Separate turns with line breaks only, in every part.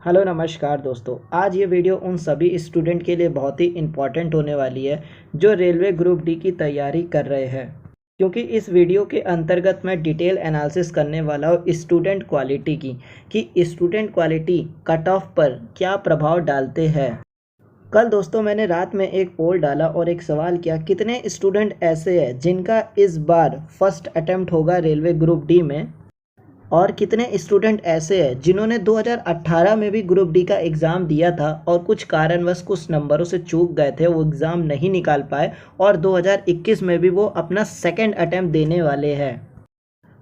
Hello नमस्कार दोस्तों। आज ये वीडियो उन सभी स्टूडेंट के लिए बहुत ही इम्पॉर्टेंट होने वाली है जो रेलवे ग्रुप डी की तैयारी कर रहे हैं, क्योंकि इस वीडियो के अंतर्गत मैं डिटेल एनालिसिस करने वाला हूँ स्टूडेंट क्वालिटी की कि स्टूडेंट क्वालिटी कट ऑफ पर क्या प्रभाव डालते हैं। कल दोस्तों मैंने रात में एक पोल डाला और एक सवाल किया, कितने स्टूडेंट ऐसे हैं जिनका इस बार फर्स्ट अटेम्प्ट होगा रेलवे ग्रुप डी में, और कितने स्टूडेंट ऐसे हैं जिन्होंने 2018 में भी ग्रुप डी का एग्ज़ाम दिया था और कुछ कारणवश कुछ नंबरों से चूक गए थे, वो एग्ज़ाम नहीं निकाल पाए और 2021 में भी वो अपना सेकंड अटेम्प्ट देने वाले हैं।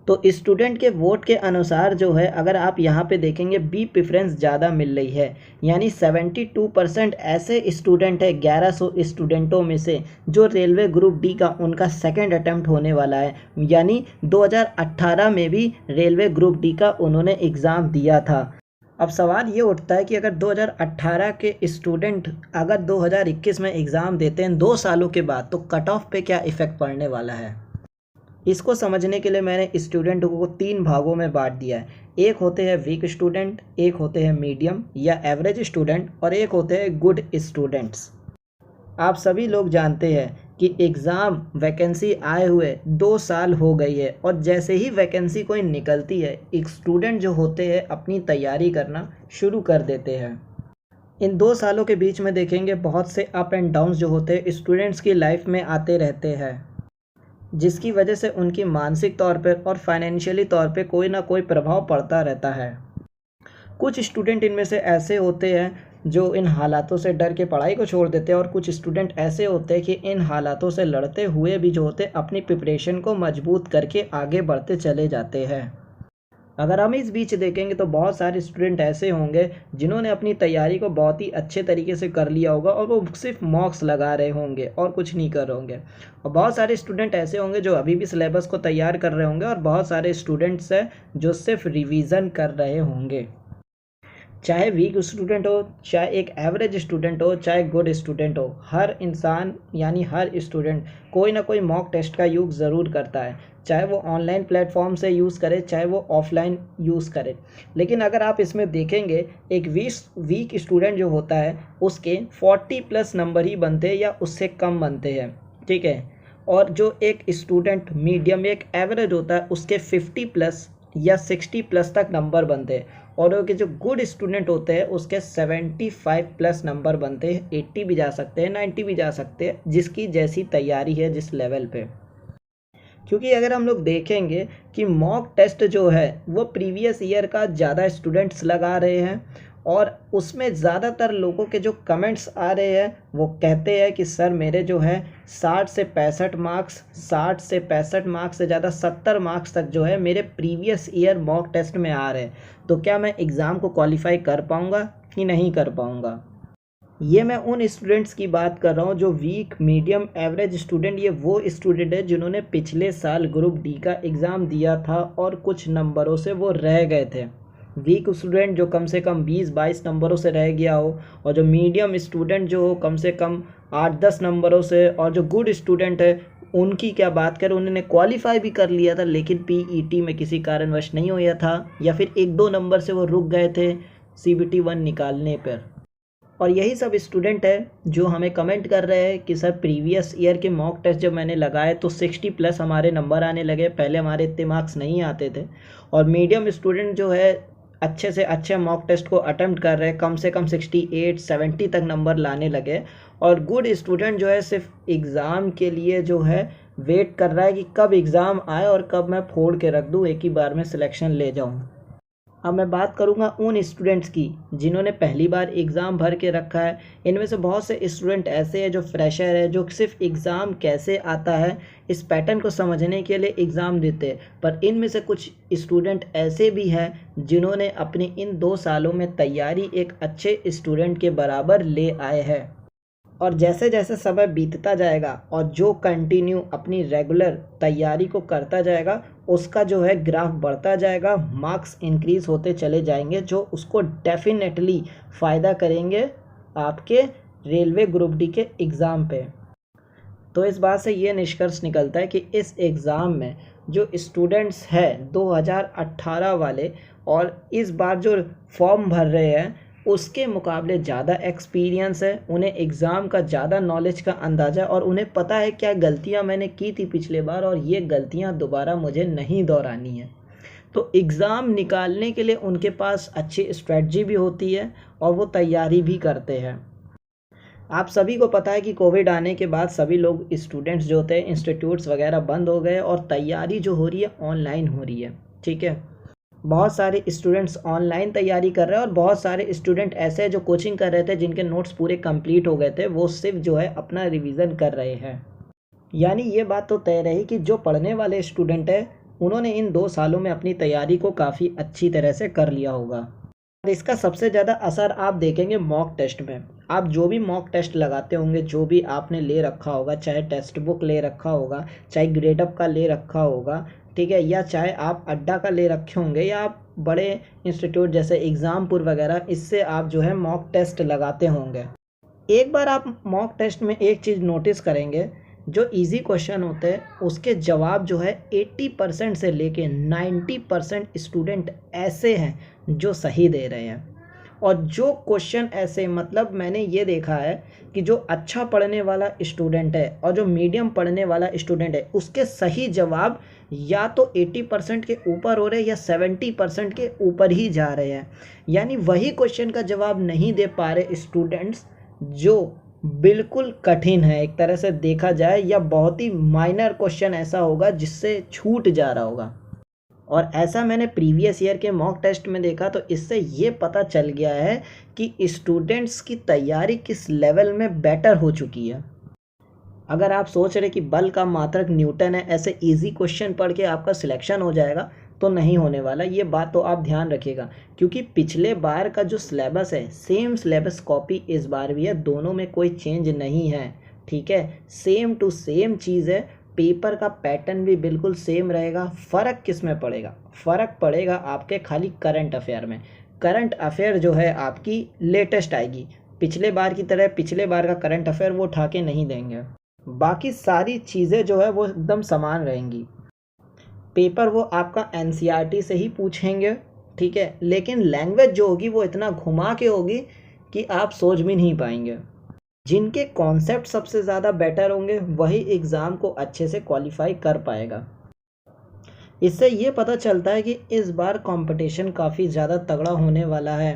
तो स्टूडेंट के वोट के अनुसार जो है, अगर आप यहाँ पे देखेंगे बी प्रेफरेंस ज़्यादा मिल रही है, यानी 72% ऐसे स्टूडेंट है 1100 स्टूडेंटों में से जो रेलवे ग्रुप डी का उनका सेकंड अटेम्प्ट होने वाला है, यानी 2018 में भी रेलवे ग्रुप डी का उन्होंने एग्ज़ाम दिया था। अब सवाल ये उठता है कि अगर 2018 के स्टूडेंट अगर 2021 में एग्ज़ाम देते हैं 2 सालों के बाद, तो कट ऑफ पे क्या इफ़ेक्ट पड़ने वाला है। इसको समझने के लिए मैंने स्टूडेंट को 3 भागों में बांट दिया है। एक होते हैं वीक स्टूडेंट, एक होते हैं मीडियम या एवरेज स्टूडेंट, और एक होते हैं गुड स्टूडेंट्स। आप सभी लोग जानते हैं कि एग्ज़ाम वैकेंसी आए हुए 2 साल हो गई है, और जैसे ही वैकेंसी कोई निकलती है एक स्टूडेंट जो होते हैं अपनी तैयारी करना शुरू कर देते हैं। इन 2 सालों के बीच में देखेंगे बहुत से अप एंड डाउन्स जो होते हैं स्टूडेंट्स की लाइफ में आते रहते हैं, जिसकी वजह से उनकी मानसिक तौर पर और फाइनेंशियली तौर पे कोई ना कोई प्रभाव पड़ता रहता है। कुछ स्टूडेंट इनमें से ऐसे होते हैं जो इन हालातों से डर के पढ़ाई को छोड़ देते हैं, और कुछ स्टूडेंट ऐसे होते हैं कि इन हालातों से लड़ते हुए भी जो होते हैं अपनी प्रिपरेशन को मजबूत करके आगे बढ़ते चले जाते हैं। अगर हम इस बीच देखेंगे तो बहुत सारे स्टूडेंट ऐसे होंगे जिन्होंने अपनी तैयारी को बहुत ही अच्छे तरीके से कर लिया होगा और वो सिर्फ मॉक्स लगा रहे होंगे और कुछ नहीं कर रहे होंगे, और बहुत सारे स्टूडेंट ऐसे होंगे जो अभी भी सिलेबस को तैयार कर रहे होंगे, और बहुत सारे स्टूडेंट्स हैं जो सिर्फ रिवीजन कर रहे होंगे। चाहे वीक स्टूडेंट हो, चाहे एक एवरेज स्टूडेंट हो, चाहे गुड स्टूडेंट हो, हर इंसान यानी हर स्टूडेंट कोई ना कोई मॉक टेस्ट का यूज़ ज़रूर करता है, चाहे वो ऑनलाइन प्लेटफॉर्म से यूज़ करे चाहे वो ऑफलाइन यूज़ करे। लेकिन अगर आप इसमें देखेंगे एक वीक स्टूडेंट जो होता है उसके 40+ नंबर ही बनते हैं या उससे कम बनते हैं, ठीक है। और जो एक स्टूडेंट मीडियम एक एवरेज होता है उसके 50+ या 60+ तक नंबर बनते हैं, और के जो गुड स्टूडेंट होते हैं उसके 75+ नंबर बनते हैं। 80 भी जा सकते हैं, 90 भी जा सकते हैं, जिसकी जैसी तैयारी है जिस लेवल पे। क्योंकि अगर हम लोग देखेंगे कि मॉक टेस्ट जो है वो प्रीवियस ईयर का ज़्यादा स्टूडेंट्स लगा रहे हैं, और उसमें ज़्यादातर लोगों के जो कमेंट्स आ रहे हैं वो कहते हैं कि सर मेरे जो है 60 से 65 मार्क्स, 60 से 65 मार्क्स से ज़्यादा 70 मार्क्स तक जो है मेरे प्रीवियस ईयर मॉक टेस्ट में आ रहे हैं, तो क्या मैं एग्ज़ाम को क्वालिफाई कर पाऊँगा कि नहीं कर पाऊँगा। ये मैं उन स्टूडेंट्स की बात कर रहा हूँ जो वीक, मीडियम, एवरेज स्टूडेंट, ये वो स्टूडेंट है जिन्होंने पिछले साल ग्रुप डी का एग्ज़ाम दिया था और कुछ नंबरों से वो रह गए थे। वीक स्टूडेंट जो कम से कम 20-22 नंबरों से रह गया हो, और जो मीडियम स्टूडेंट जो हो कम से कम 8-10 नंबरों से, और जो गुड स्टूडेंट है उनकी क्या बात करें, उन्होंने क्वालिफाई भी कर लिया था लेकिन पीईटी में किसी कारणवश नहीं हुआ था, या फिर 1-2 नंबर से वो रुक गए थे सीबीटी 1 निकालने पर। और यही सब स्टूडेंट है जो हमें कमेंट कर रहे हैं कि सर प्रीवियस ईयर के मॉक टेस्ट जब मैंने लगाए तो 60+ हमारे नंबर आने लगे, पहले हमारे इतने मार्क्स नहीं आते थे। और मीडियम स्टूडेंट जो है अच्छे से अच्छे मॉक टेस्ट को अटेम्प्ट कर रहे हैं, कम से कम 68-70 तक नंबर लाने लगे, और गुड स्टूडेंट जो है सिर्फ एग्ज़ाम के लिए जो है वेट कर रहा है कि कब एग्ज़ाम आए और कब मैं फोड़ के रख दूँ, एक ही बार में सिलेक्शन ले जाऊँ। अब मैं बात करूंगा उन स्टूडेंट्स की जिन्होंने पहली बार एग्ज़ाम भर के रखा है। इनमें से बहुत से स्टूडेंट ऐसे हैं जो फ्रेशर है, जो सिर्फ एग्ज़ाम कैसे आता है इस पैटर्न को समझने के लिए एग्ज़ाम देते हैं, पर इनमें से कुछ स्टूडेंट ऐसे भी हैं जिन्होंने अपनी इन 2 सालों में तैयारी एक अच्छे स्टूडेंट के बराबर ले आए हैं। और जैसे जैसे समय बीतता जाएगा और जो कंटिन्यू अपनी रेगुलर तैयारी को करता जाएगा उसका जो है ग्राफ बढ़ता जाएगा, मार्क्स इंक्रीज़ होते चले जाएंगे, जो उसको डेफिनेटली फ़ायदा करेंगे आपके रेलवे ग्रुप डी के एग्ज़ाम पे। तो इस बात से ये निष्कर्ष निकलता है कि इस एग्ज़ाम में जो स्टूडेंट्स हैं 2018 वाले, और इस बार जो फॉर्म भर रहे हैं उसके मुकाबले ज़्यादा एक्सपीरियंस है, उन्हें एग्ज़ाम का ज़्यादा नॉलेज का अंदाज़ा, और उन्हें पता है क्या गलतियां मैंने की थी पिछले बार और ये गलतियां दोबारा मुझे नहीं दोहरानी है। तो एग्ज़ाम निकालने के लिए उनके पास अच्छी स्ट्रेटजी भी होती है और वो तैयारी भी करते हैं। आप सभी को पता है कि कोविड आने के बाद सभी लोग स्टूडेंट्स जो होते हैं इंस्टीट्यूट्स वगैरह बंद हो गए और तैयारी जो हो रही है ऑनलाइन हो रही है। ठीक है, बहुत सारे स्टूडेंट्स ऑनलाइन तैयारी कर रहे हैं और बहुत सारे स्टूडेंट ऐसे हैं जो कोचिंग कर रहे थे जिनके नोट्स पूरे कंप्लीट हो गए थे, वो सिर्फ जो है अपना रिवीजन कर रहे हैं। यानी ये बात तो तय रही कि जो पढ़ने वाले स्टूडेंट है उन्होंने इन 2 सालों में अपनी तैयारी को काफ़ी अच्छी तरह से कर लिया होगा। और इसका सबसे ज़्यादा असर आप देखेंगे मॉक टेस्ट में। आप जो भी मॉक टेस्ट लगाते होंगे, जो भी आपने ले रखा होगा, चाहे टेक्स्ट बुक ले रखा होगा, चाहे ग्रेडअप का ले रखा होगा, ठीक है, या चाहे आप अड्डा का ले रखे होंगे, या आप बड़े इंस्टीट्यूट जैसे एग्ज़ामपुर वगैरह, इससे आप जो है मॉक टेस्ट लगाते होंगे। एक बार आप मॉक टेस्ट में एक चीज़ नोटिस करेंगे, जो इजी क्वेश्चन होते हैं उसके जवाब जो है 80% से लेके 90% स्टूडेंट ऐसे हैं जो सही दे रहे हैं। और जो क्वेश्चन ऐसे, मतलब मैंने ये देखा है कि जो अच्छा पढ़ने वाला स्टूडेंट है और जो मीडियम पढ़ने वाला स्टूडेंट है उसके सही जवाब या तो 80% के ऊपर हो रहे हैं या 70% के ऊपर ही जा रहे हैं। यानी वही क्वेश्चन का जवाब नहीं दे पा रहे स्टूडेंट्स जो बिल्कुल कठिन है एक तरह से देखा जाए, या बहुत ही माइनर क्वेश्चन ऐसा होगा जिससे छूट जा रहा होगा। और ऐसा मैंने प्रीवियस ईयर के मॉक टेस्ट में देखा, तो इससे ये पता चल गया है कि स्टूडेंट्स की तैयारी किस लेवल में बेटर हो चुकी है। अगर आप सोच रहे कि बल का मात्रक न्यूटन है, ऐसे इजी क्वेश्चन पढ़ के आपका सिलेक्शन हो जाएगा, तो नहीं होने वाला। ये बात तो आप ध्यान रखिएगा, क्योंकि पिछले बार का जो सिलेबस है सेम सिलेबस कॉपी इस बार भी है, दोनों में कोई चेंज नहीं है। ठीक है, सेम टू सेम चीज़ है, पेपर का पैटर्न भी बिल्कुल सेम रहेगा। फ़र्क किस में पड़ेगा? फ़र्क पड़ेगा आपके खाली करंट अफेयर में। करंट अफेयर जो है आपकी लेटेस्ट आएगी, पिछले बार की तरह पिछले बार का करंट अफेयर वो उठा के नहीं देंगे। बाकी सारी चीज़ें जो है वो एकदम समान रहेंगी। पेपर वो आपका एनसीईआरटी से ही पूछेंगे, ठीक है, लेकिन लैंग्वेज जो होगी वो इतना घुमा के होगी कि आप सोच भी नहीं पाएंगे। जिनके कॉन्सेप्ट सबसे ज़्यादा बेटर होंगे वही एग्ज़ाम को अच्छे से क्वालिफाई कर पाएगा। इससे ये पता चलता है कि इस बार कंपटीशन काफ़ी ज़्यादा तगड़ा होने वाला है,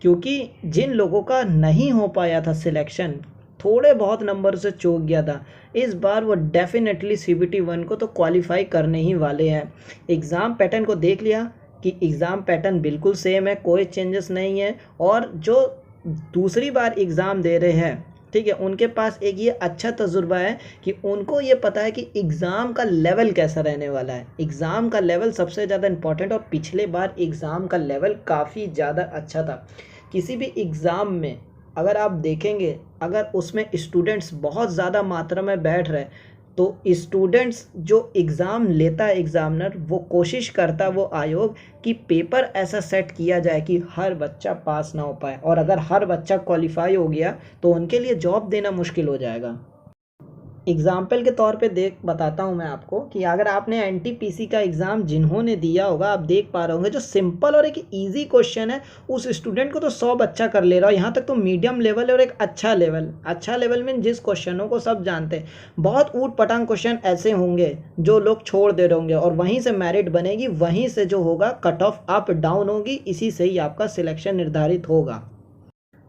क्योंकि जिन लोगों का नहीं हो पाया था सिलेक्शन, थोड़े बहुत नंबर से चूक गया था, इस बार वो डेफिनेटली CBT 1 को तो क्वालिफाई करने ही वाले हैं। एग्ज़ाम पैटर्न को देख लिया कि एग्ज़ाम पैटर्न बिल्कुल सेम है, कोई चेंजेस नहीं है। और जो दूसरी बार एग्ज़ाम दे रहे हैं, ठीक है, उनके पास एक ये अच्छा तजुर्बा है कि उनको ये पता है कि एग्ज़ाम का लेवल कैसा रहने वाला है। एग्ज़ाम का लेवल सबसे ज़्यादा इम्पॉर्टेंट, और पिछले बार एग्ज़ाम का लेवल काफ़ी ज़्यादा अच्छा था। किसी भी एग्ज़ाम में अगर आप देखेंगे, अगर उसमें स्टूडेंट्स बहुत ज़्यादा मात्रा में बैठ रहे, तो स्टूडेंट्स जो एग्ज़ाम लेता है एग्ज़ामिनर, वो कोशिश करता है, वो आयोग, कि पेपर ऐसा सेट किया जाए कि हर बच्चा पास ना हो पाए। और अगर हर बच्चा क्वालिफाई हो गया तो उनके लिए जॉब देना मुश्किल हो जाएगा। एग्ज़ाम्पल के तौर पे बताता हूँ मैं आपको कि अगर आपने NTPC का एग्ज़ाम जिन्होंने दिया होगा, आप देख पा रहे होंगे जो सिंपल और एक इजी क्वेश्चन है उस स्टूडेंट को तो 100 बच्चा कर ले रहा हो। यहाँ तक तो मीडियम लेवल है और एक अच्छा लेवल में जिस क्वेश्चनों को सब जानते हैं, बहुत ऊट पटांग क्वेश्चन ऐसे होंगे जो लोग छोड़ दे रहे होंगे, और वहीं से मेरिट बनेगी, वहीं से जो होगा कट ऑफ अप डाउन होगी, इसी से ही आपका सिलेक्शन निर्धारित होगा।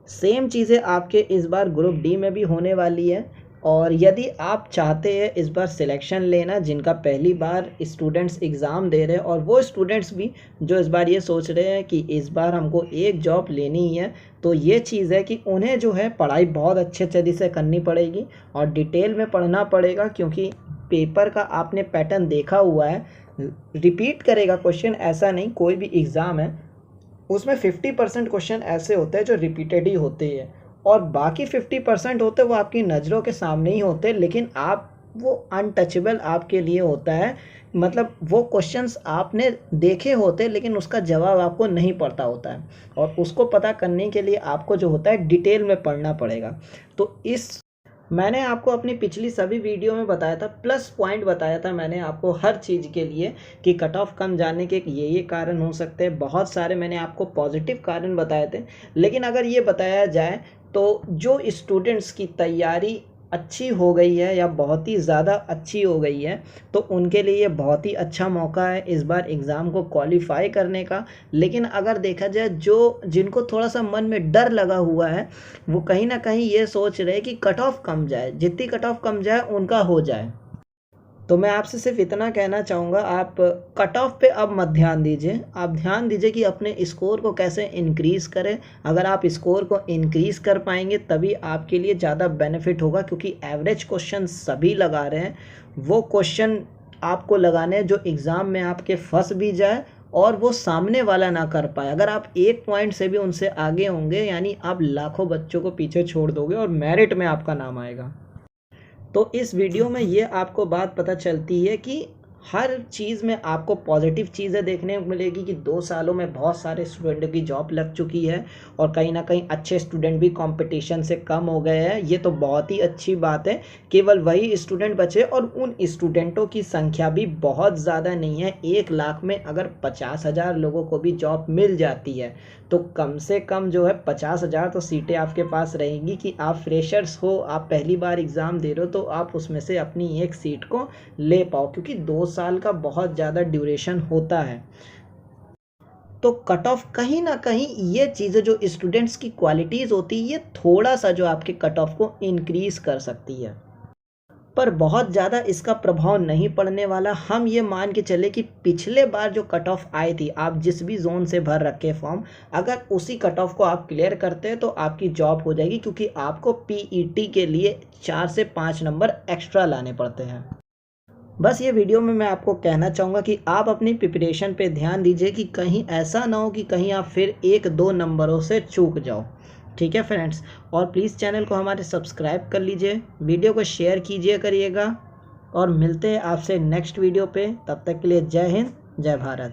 सेम चीज़ें आपके इस बार ग्रुप D में भी होने वाली है। और यदि आप चाहते हैं इस बार सिलेक्शन लेना, जिनका पहली बार स्टूडेंट्स एग्ज़ाम दे रहे हैं, और वो स्टूडेंट्स भी जो इस बार ये सोच रहे हैं कि इस बार हमको एक जॉब लेनी ही है, तो ये चीज़ है कि उन्हें जो है पढ़ाई बहुत अच्छे तरीके से करनी पड़ेगी और डिटेल में पढ़ना पड़ेगा, क्योंकि पेपर का आपने पैटर्न देखा हुआ है, रिपीट करेगा क्वेश्चन, ऐसा नहीं। कोई भी एग्ज़ाम है उसमें 50% क्वेश्चन ऐसे होते हैं जो रिपीटेड ही होते हैं, और बाकी 50% होते हैं वो आपकी नज़रों के सामने ही होते हैं, लेकिन आप वो अनटचेबल आपके लिए होता है। मतलब वो क्वेश्चंस आपने देखे होते लेकिन उसका जवाब आपको नहीं पता होता है, और उसको पता करने के लिए आपको जो होता है डिटेल में पढ़ना पड़ेगा। तो इस मैंने आपको अपनी पिछली सभी वीडियो में बताया था, प्लस पॉइंट बताया था मैंने आपको हर चीज़ के लिए कि कट ऑफ कम जाने के ये कारण हो सकते हैं। बहुत सारे मैंने आपको पॉजिटिव कारण बताए थे। लेकिन अगर ये बताया जाए तो जो स्टूडेंट्स की तैयारी अच्छी हो गई है या बहुत ही ज़्यादा अच्छी हो गई है, तो उनके लिए ये बहुत ही अच्छा मौका है इस बार एग्ज़ाम को क्वालिफाई करने का। लेकिन अगर देखा जाए जो जिनको थोड़ा सा मन में डर लगा हुआ है, वो कहीं ना कहीं ये सोच रहे हैं कि कट ऑफ कम जाए, जितनी कट ऑफ कम जाए उनका हो जाए। तो मैं आपसे सिर्फ इतना कहना चाहूँगा, आप कट ऑफ पे अब मत ध्यान दीजिए। आप ध्यान दीजिए कि अपने स्कोर को कैसे इंक्रीज़ करें। अगर आप स्कोर को इंक्रीज़ कर पाएंगे तभी आपके लिए ज़्यादा बेनिफिट होगा, क्योंकि एवरेज क्वेश्चन सभी लगा रहे हैं। वो क्वेश्चन आपको लगाने हैं जो एग्ज़ाम में आपके फंस भी जाए और वो सामने वाला ना कर पाए। अगर आप एक पॉइंट से भी उनसे आगे होंगे, यानी आप लाखों बच्चों को पीछे छोड़ दोगे और मेरिट में आपका नाम आएगा। तो इस वीडियो में ये आपको बात पता चलती है कि हर चीज़ में आपको पॉजिटिव चीज़ें देखने को मिलेगी कि 2 सालों में बहुत सारे स्टूडेंटों की जॉब लग चुकी है और कहीं ना कहीं अच्छे स्टूडेंट भी कंपटीशन से कम हो गए हैं। ये तो बहुत ही अच्छी बात है। केवल वही स्टूडेंट बचे और उन स्टूडेंटों की संख्या भी बहुत ज़्यादा नहीं है। 1 लाख में अगर 50,000 लोगों को भी जॉब मिल जाती है तो कम से कम जो है 50,000 तो सीटें आपके पास रहेंगी कि आप फ्रेशर्स हो, आप पहली बार एग्ज़ाम दे रहे हो, तो आप उसमें से अपनी एक सीट को ले पाओ, क्योंकि 2 साल का बहुत ज़्यादा ड्यूरेशन होता है। तो कट ऑफ कहीं ना कहीं ये चीज़ें जो स्टूडेंट्स की क्वालिटीज़ होती है, ये थोड़ा सा जो आपके कट ऑफ को इंक्रीज़ कर सकती है, पर बहुत ज़्यादा इसका प्रभाव नहीं पड़ने वाला। हम ये मान के चले कि पिछले बार जो कट ऑफ आई थी, आप जिस भी जोन से भर रखे फॉर्म, अगर उसी कट ऑफ को आप क्लियर करते हैं तो आपकी जॉब हो जाएगी, क्योंकि आपको पीईटी के लिए 4 से 5 नंबर एक्स्ट्रा लाने पड़ते हैं। बस ये वीडियो में मैं आपको कहना चाहूँगा कि आप अपनी प्रिपरेशन पे ध्यान दीजिए कि कहीं ऐसा ना हो कि कहीं आप फिर 1-2 नंबरों से चूक जाओ। ठीक है फ्रेंड्स, और प्लीज़ चैनल को हमारे सब्सक्राइब कर लीजिए, वीडियो को शेयर कीजिए करिएगा, और मिलते हैं आपसे नेक्स्ट वीडियो पे। तब तक के लिए जय हिंद, जय भारत।